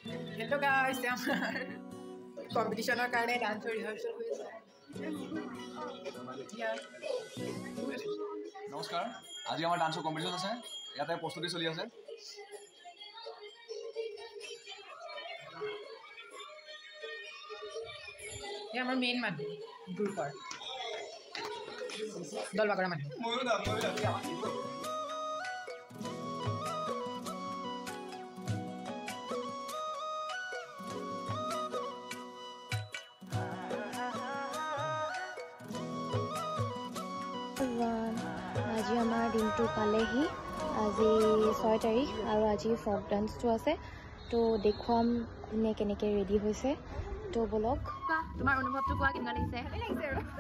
Hello guys, আমাৰ কম্পিটিশনৰ কাৰণে ডান্সৰ ৰিহাৰ্সেল হৈ আছে। নমস্কাৰ, আজি আমাৰ ডান্সৰ কম্পিটিশন আছে, ইয়াতে প্ৰস্তুতি চলি আছে। এই আমাৰ মেইন মানুহ গ্ৰুপৰ দল বাগৰা মানুহ। আজি আমাৰ দিনটো পালেহি, আজি 6 তাৰিখ আৰু আজি ফক ডান্সটো আছে। তো দেখুৱাম কোনে কেনেকৈ ৰেডি হৈছে। তো বলক, তোমাৰ অনুভৱটো কোৱা, কেনেকুৱা লাগিছে?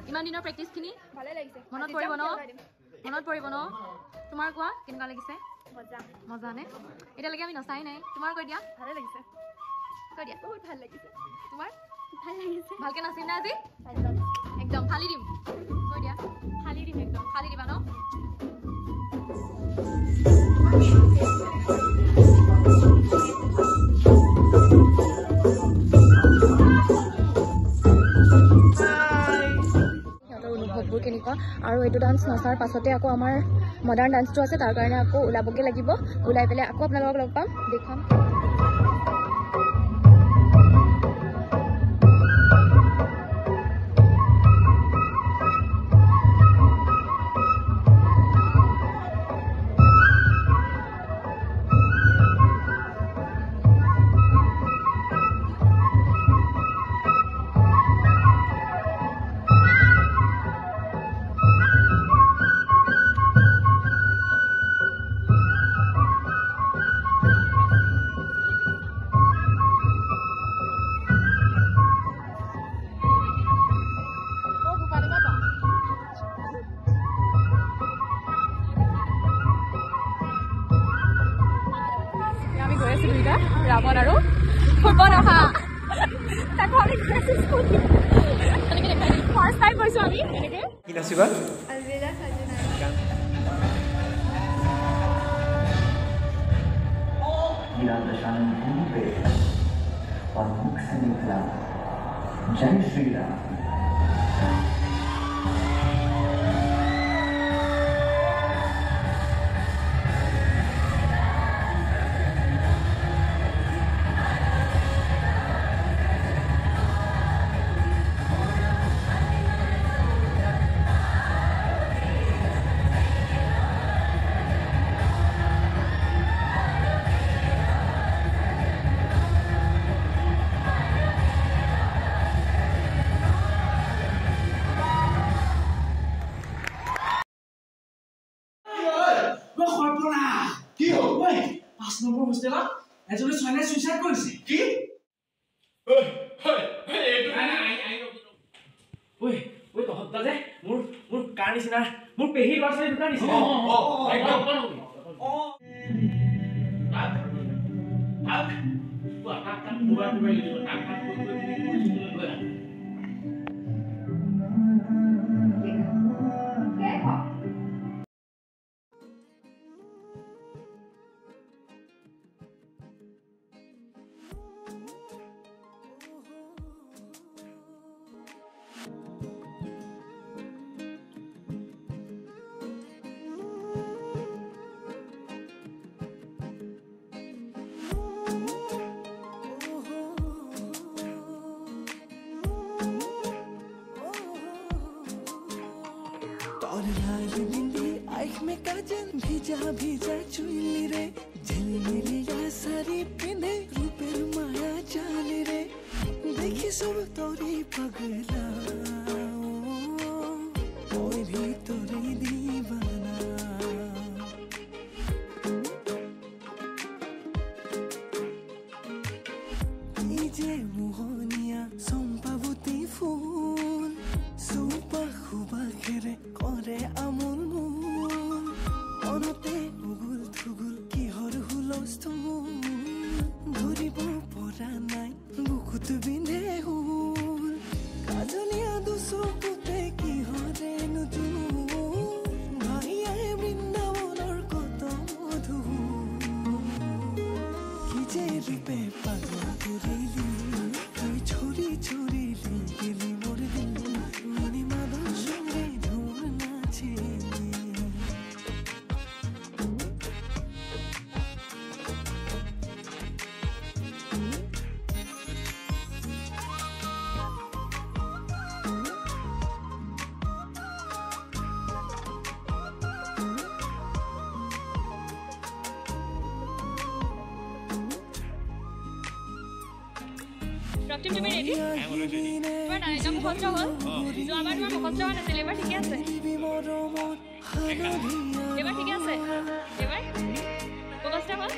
ইমান দিনৰ প্ৰেক্টিছখিনি ভালে লাগিছে। মনত পৰিব ন? তোমাৰ কোৱা, কেনেকুৱা লাগিছে? মজা নে? এতিয়ালৈকে আমি নচাই নাই। তোমাৰ কৈ দিয়া। ভালে লাগিছে। কৈ দিয়া। বহুত ভাল লাগিছে। তোমাৰ ভাল লাগিছে। ভালকৈ নাচিম না আজি? একদম ফালি দিম। কৈ দিয়া। ফালি দিম, একদম ফালি দিবা ন? অনুভৱবোৰ কেনেকুৱা, আৰু এইটো ডান্স নচাৰ পাছতে আকৌ আমাৰ মডাৰ্ণ ডান্সটো আছে, তাৰ কাৰণে আকৌ ওলাবগৈ লাগিব। ওলাই পেলাই আকৌ আপোনালোকক লগ পাম, দেখুৱাম। ৰাৱণ আৰু সুবৰ্ণা তাকো আমি ফাৰ্ষ্ট টাইম গৈছোঁ আমি এনেকৈ। কি নাচিবা? আলবিদা সাজনা। और मुख से निकला जय श्री राम। মোৰ পেহী ল'ৰা ছোৱালী দুটা নিচিনা। में काजल भिजा भिजा चुइली रे झिलमिलिया सारी पिने रूपेर माया जाले रे देखी सब तोरी पगला ओए भी तोरी दीवाना जे मोहनिया सम्पावती फूल सुपा खुबा घेरे करे আমল অনতে উগুল থুগুল কিহৰ হুলস্থুল ধৰিব পৰা নাই বুকুত বিন্ধে হুল কাজনীয়া দুচকুতে কিহৰে নুজুল ভাই रूपे पागल करिली तुई छोरी छोरिली गेली मोर दिल मनी मादल संगे धूम नाचिली Doctor, you ready? I'm already ready. But I am going to go. So I'm going to go to the delivery ticket. Delivery ticket. Delivery? What was that? What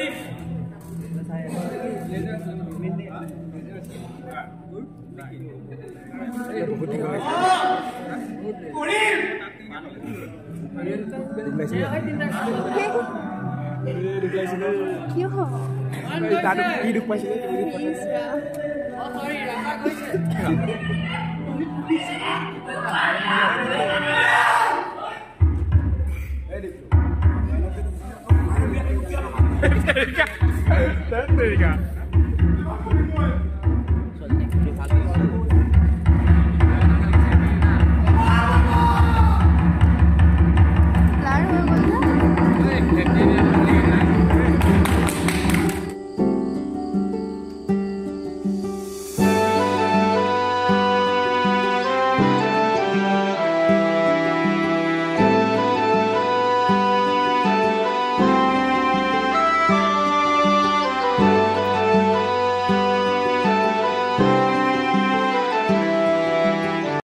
is it? There you go.